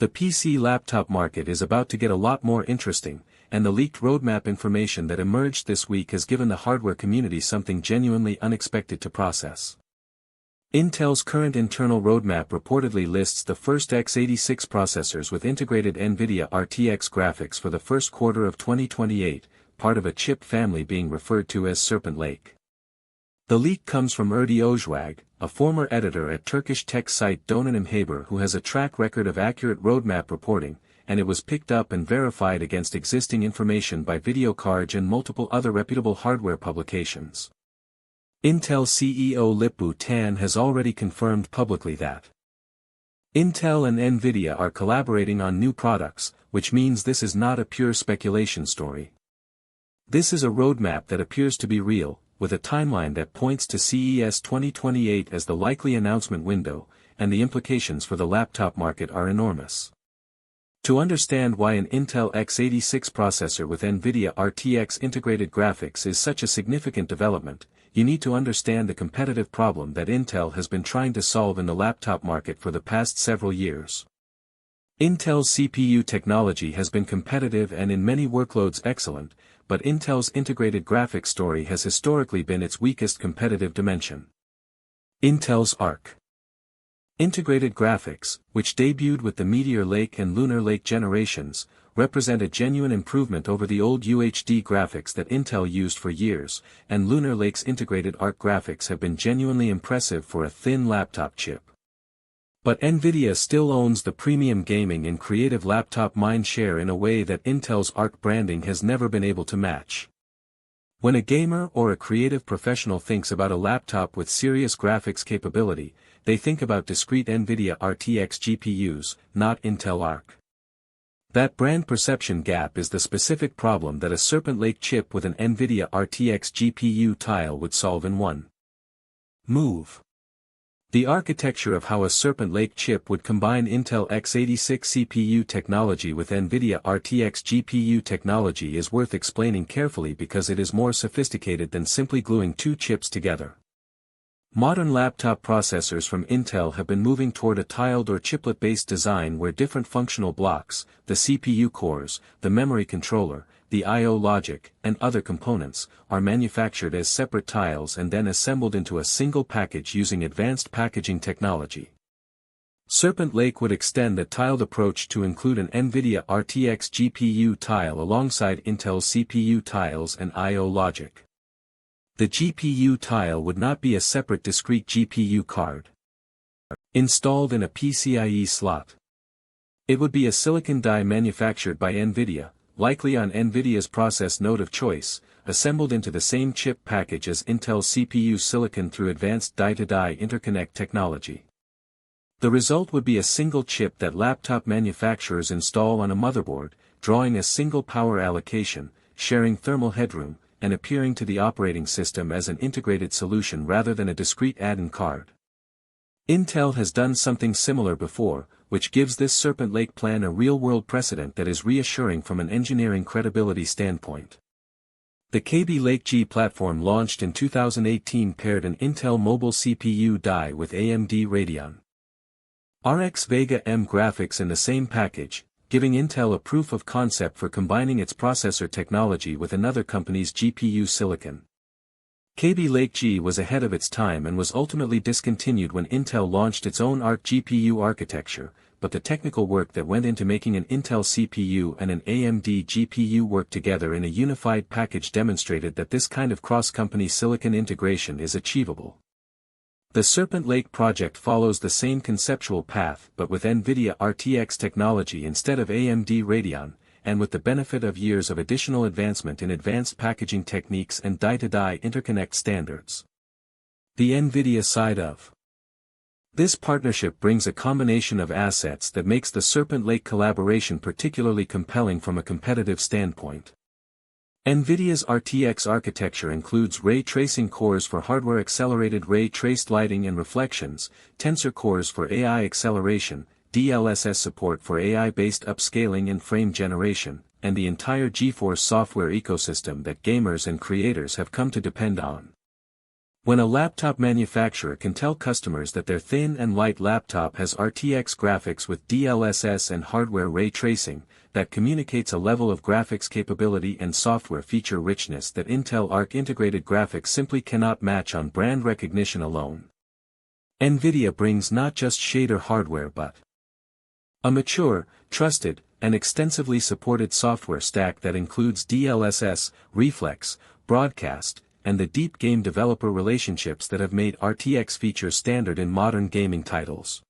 The PC laptop market is about to get a lot more interesting, and the leaked roadmap information that emerged this week has given the hardware community something genuinely unexpected to process. Intel's current internal roadmap reportedly lists the first x86 processors with integrated Nvidia RTX graphics for the first quarter of 2028, part of a chip family being referred to as Serpent Lake. The leak comes from Erdi Ojwag, a former editor at Turkish tech site Donanım Haber who has a track record of accurate roadmap reporting, and it was picked up and verified against existing information by Videokarj and multiple other reputable hardware publications. Intel CEO Lip-Bu Tan has already confirmed publicly that Intel and Nvidia are collaborating on new products, which means this is not a pure speculation story. This is a roadmap that appears to be real, with a timeline that points to CES 2028 as the likely announcement window, and the implications for the laptop market are enormous. To understand why an Intel x86 processor with Nvidia RTX integrated graphics is such a significant development, you need to understand the competitive problem that Intel has been trying to solve in the laptop market for the past several years. Intel's CPU technology has been competitive and in many workloads excellent, but Intel's integrated graphics story has historically been its weakest competitive dimension. Intel's ARC integrated graphics, which debuted with the Meteor Lake and Lunar Lake generations, represent a genuine improvement over the old UHD graphics that Intel used for years, and Lunar Lake's integrated ARC graphics have been genuinely impressive for a thin laptop chip. But Nvidia still owns the premium gaming and creative laptop mind share in a way that Intel's ARC branding has never been able to match. When a gamer or a creative professional thinks about a laptop with serious graphics capability, they think about discrete Nvidia RTX GPUs, not Intel ARC. That brand perception gap is the specific problem that a Serpent Lake chip with an Nvidia RTX GPU tile would solve in one move. The architecture of how a Serpent Lake chip would combine Intel x86 CPU technology with Nvidia RTX GPU technology is worth explaining carefully because it is more sophisticated than simply gluing two chips together. Modern laptop processors from Intel have been moving toward a tiled or chiplet-based design where different functional blocks, the CPU cores, the memory controller, the I/O logic, and other components, are manufactured as separate tiles and then assembled into a single package using advanced packaging technology. Serpent Lake would extend the tiled approach to include an Nvidia RTX GPU tile alongside Intel's CPU tiles and I/O logic. The GPU tile would not be a separate discrete GPU card installed in a PCIe slot. It would be a silicon die manufactured by Nvidia, likely on Nvidia's process node of choice, assembled into the same chip package as Intel's CPU silicon through advanced die-to-die interconnect technology. The result would be a single chip that laptop manufacturers install on a motherboard, drawing a single power allocation, sharing thermal headroom, and appearing to the operating system as an integrated solution rather than a discrete add-in card. Intel has done something similar before, which gives this Serpent Lake plan a real-world precedent that is reassuring from an engineering credibility standpoint. The Kaby Lake G platform launched in 2018 paired an Intel mobile CPU die with AMD Radeon RX Vega M graphics in the same package, giving Intel a proof of concept for combining its processor technology with another company's GPU silicon. Kaby Lake G was ahead of its time and was ultimately discontinued when Intel launched its own ARC GPU architecture, but the technical work that went into making an Intel CPU and an AMD GPU work together in a unified package demonstrated that this kind of cross-company silicon integration is achievable. The Serpent Lake project follows the same conceptual path but with Nvidia RTX technology instead of AMD Radeon, and with the benefit of years of additional advancement in advanced packaging techniques and die-to-die interconnect standards. The Nvidia side of this partnership brings a combination of assets that makes the Serpent Lake collaboration particularly compelling from a competitive standpoint. Nvidia's RTX architecture includes ray tracing cores for hardware-accelerated ray-traced lighting and reflections, tensor cores for AI acceleration, DLSS support for AI-based upscaling and frame generation, and the entire GeForce software ecosystem that gamers and creators have come to depend on. When a laptop manufacturer can tell customers that their thin and light laptop has RTX graphics with DLSS and hardware ray tracing, that communicates a level of graphics capability and software feature richness that Intel Arc integrated graphics simply cannot match on brand recognition alone. Nvidia brings not just shader hardware but a mature, trusted, and extensively supported software stack that includes DLSS, reflex, broadcast, and the deep game developer relationships that have made RTX features standard in modern gaming titles.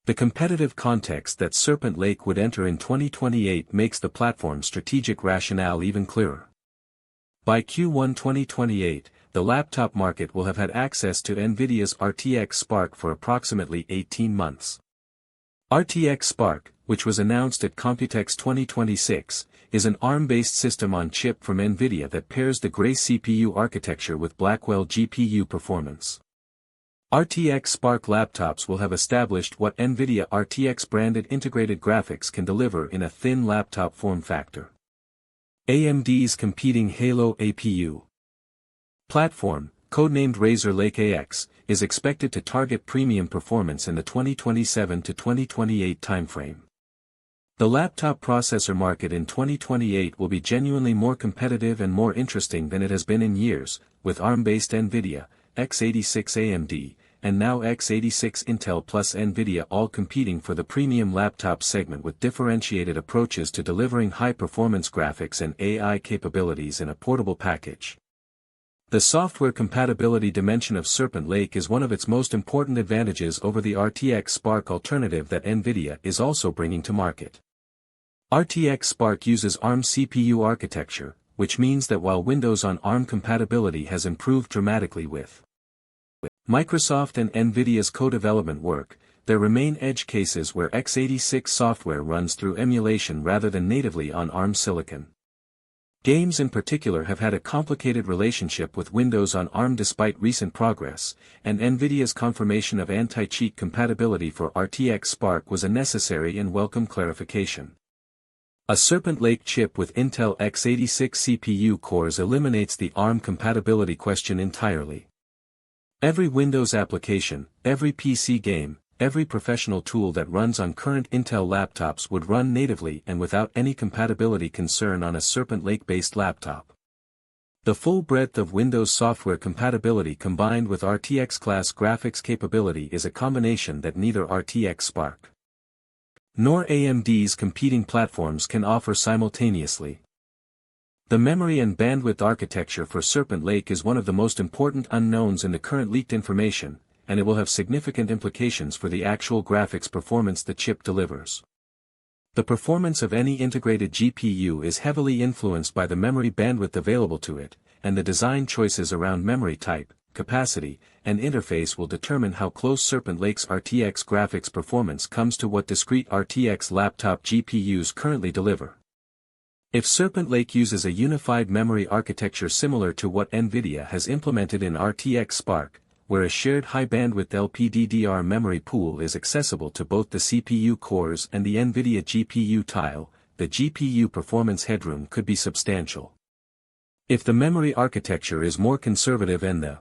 The competitive context that Serpent Lake would enter in 2028 makes the platform's strategic rationale even clearer. By Q1 2028, the laptop market will have had access to Nvidia's RTX Spark for approximately 18 months. RTX Spark, which was announced at Computex 2026, is an ARM-based system-on-chip from Nvidia that pairs the Grace CPU architecture with Blackwell GPU performance. RTX Spark laptops will have established what Nvidia RTX branded integrated graphics can deliver in a thin laptop form factor. AMD's competing Halo APU platform, codenamed Razor Lake AX, is expected to target premium performance in the 2027 to 2028 timeframe. The laptop processor market in 2028 will be genuinely more competitive and more interesting than it has been in years, with ARM-based Nvidia, x86 AMD, and now x86 Intel plus Nvidia all competing for the premium laptop segment with differentiated approaches to delivering high-performance graphics and AI capabilities in a portable package. The software compatibility dimension of Serpent Lake is one of its most important advantages over the RTX Spark alternative that Nvidia is also bringing to market. RTX Spark uses ARM CPU architecture, which means that while Windows on ARM compatibility has improved dramatically with Microsoft and Nvidia's co-development work, there remain edge cases where x86 software runs through emulation rather than natively on ARM silicon. Games in particular have had a complicated relationship with Windows on ARM despite recent progress, and Nvidia's confirmation of anti-cheat compatibility for RTX Spark was a necessary and welcome clarification. A Serpent Lake chip with Intel x86 CPU cores eliminates the ARM compatibility question entirely. Every Windows application, every PC game, every professional tool that runs on current Intel laptops would run natively and without any compatibility concern on a Serpent Lake-based laptop. The full breadth of Windows software compatibility combined with RTX-class graphics capability is a combination that neither RTX Spark nor AMD's competing platforms can offer simultaneously. The memory and bandwidth architecture for Serpent Lake is one of the most important unknowns in the current leaked information, and it will have significant implications for the actual graphics performance the chip delivers. The performance of any integrated GPU is heavily influenced by the memory bandwidth available to it, and the design choices around memory type, capacity, and interface will determine how close Serpent Lake's RTX graphics performance comes to what discrete RTX laptop GPUs currently deliver. If Serpent Lake uses a unified memory architecture similar to what Nvidia has implemented in RTX Spark, where a shared high-bandwidth LPDDR memory pool is accessible to both the CPU cores and the Nvidia GPU tile, the GPU performance headroom could be substantial. If the memory architecture is more conservative and the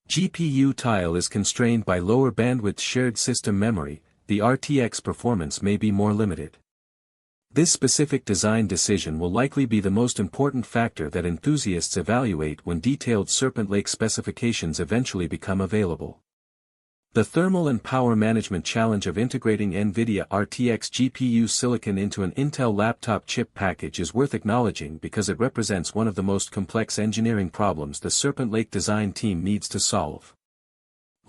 GPU tile is constrained by lower bandwidth shared system memory, the RTX performance may be more limited. This specific design decision will likely be the most important factor that enthusiasts evaluate when detailed Serpent Lake specifications eventually become available. The thermal and power management challenge of integrating Nvidia RTX GPU silicon into an Intel laptop chip package is worth acknowledging because it represents one of the most complex engineering problems the Serpent Lake design team needs to solve.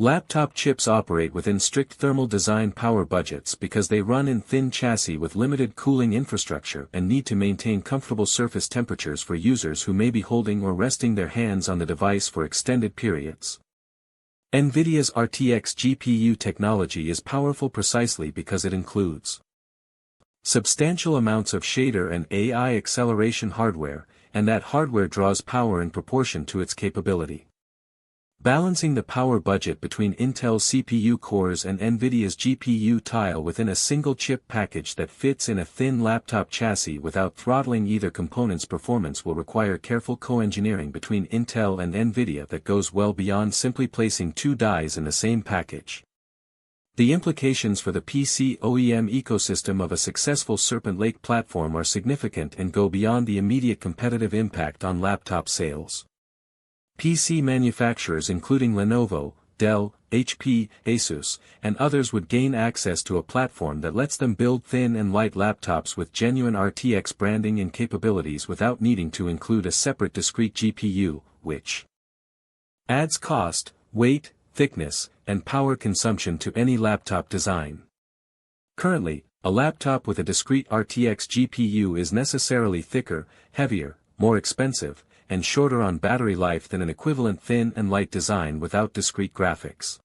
Laptop chips operate within strict thermal design power budgets because they run in thin chassis with limited cooling infrastructure and need to maintain comfortable surface temperatures for users who may be holding or resting their hands on the device for extended periods. Nvidia's RTX GPU technology is powerful precisely because it includes substantial amounts of shader and AI acceleration hardware, and that hardware draws power in proportion to its capability. Balancing the power budget between Intel's CPU cores and Nvidia's GPU tile within a single chip package that fits in a thin laptop chassis without throttling either component's performance will require careful co-engineering between Intel and Nvidia that goes well beyond simply placing two dies in the same package. The implications for the PC OEM ecosystem of a successful Serpent Lake platform are significant and go beyond the immediate competitive impact on laptop sales. PC manufacturers including Lenovo, Dell, HP, Asus, and others would gain access to a platform that lets them build thin and light laptops with genuine RTX branding and capabilities without needing to include a separate discrete GPU, which adds cost, weight, thickness, and power consumption to any laptop design. Currently, a laptop with a discrete RTX GPU is necessarily thicker, heavier, more expensive, and shorter on battery life than an equivalent thin and light design without discrete graphics.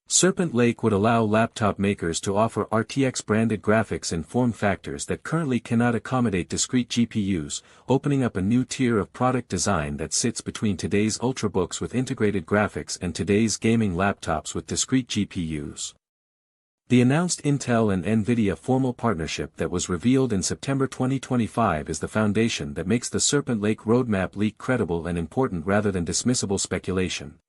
Serpent Lake would allow laptop makers to offer RTX-branded graphics in form factors that currently cannot accommodate discrete GPUs, opening up a new tier of product design that sits between today's ultrabooks with integrated graphics and today's gaming laptops with discrete GPUs. The announced Intel and Nvidia formal partnership that was revealed in September 2025 is the foundation that makes the Serpent Lake roadmap leak credible and important rather than dismissible speculation.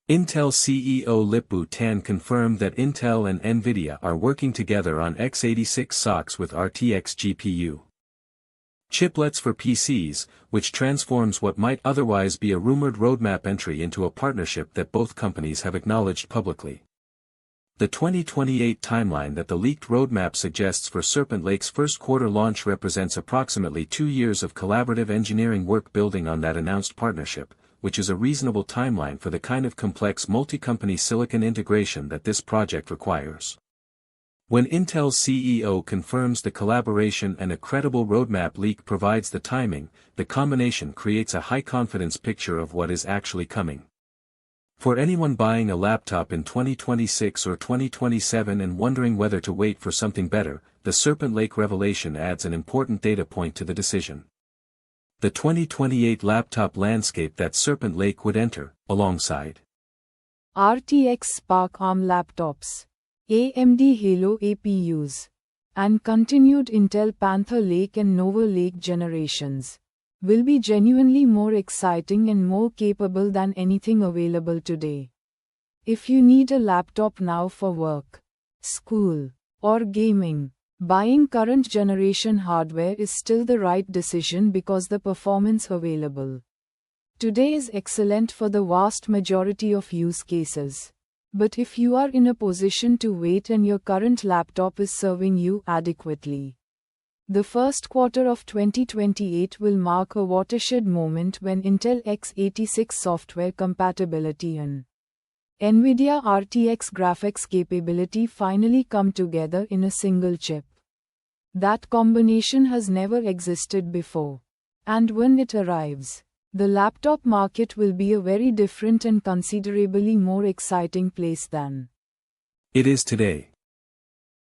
Intel CEO Lip-Bu Tan confirmed that Intel and Nvidia are working together on x86 SoCs with RTX GPU chiplets for PCs, which transforms what might otherwise be a rumored roadmap entry into a partnership that both companies have acknowledged publicly. The 2028 timeline that the leaked roadmap suggests for Serpent Lake's first quarter launch represents approximately 2 years of collaborative engineering work building on that announced partnership, which is a reasonable timeline for the kind of complex multi-company silicon integration that this project requires. When Intel's CEO confirms the collaboration and a credible roadmap leak provides the timing, the combination creates a high-confidence picture of what is actually coming. For anyone buying a laptop in 2026 or 2027 and wondering whether to wait for something better, the Serpent Lake revelation adds an important data point to the decision. The 2028 laptop landscape that Serpent Lake would enter, alongside RTX Spark ARM laptops, AMD Halo APUs, and continued Intel Panther Lake and Nova Lake generations, will be genuinely more exciting and more capable than anything available today. If you need a laptop now for work, school, or gaming, buying current generation hardware is still the right decision because the performance available today is excellent for the vast majority of use cases. But if you are in a position to wait and your current laptop is serving you adequately, the first quarter of 2028 will mark a watershed moment when Intel x86 software compatibility and Nvidia RTX graphics capability finally come together in a single chip. That combination has never existed before. And when it arrives, the laptop market will be a very different and considerably more exciting place than it is today.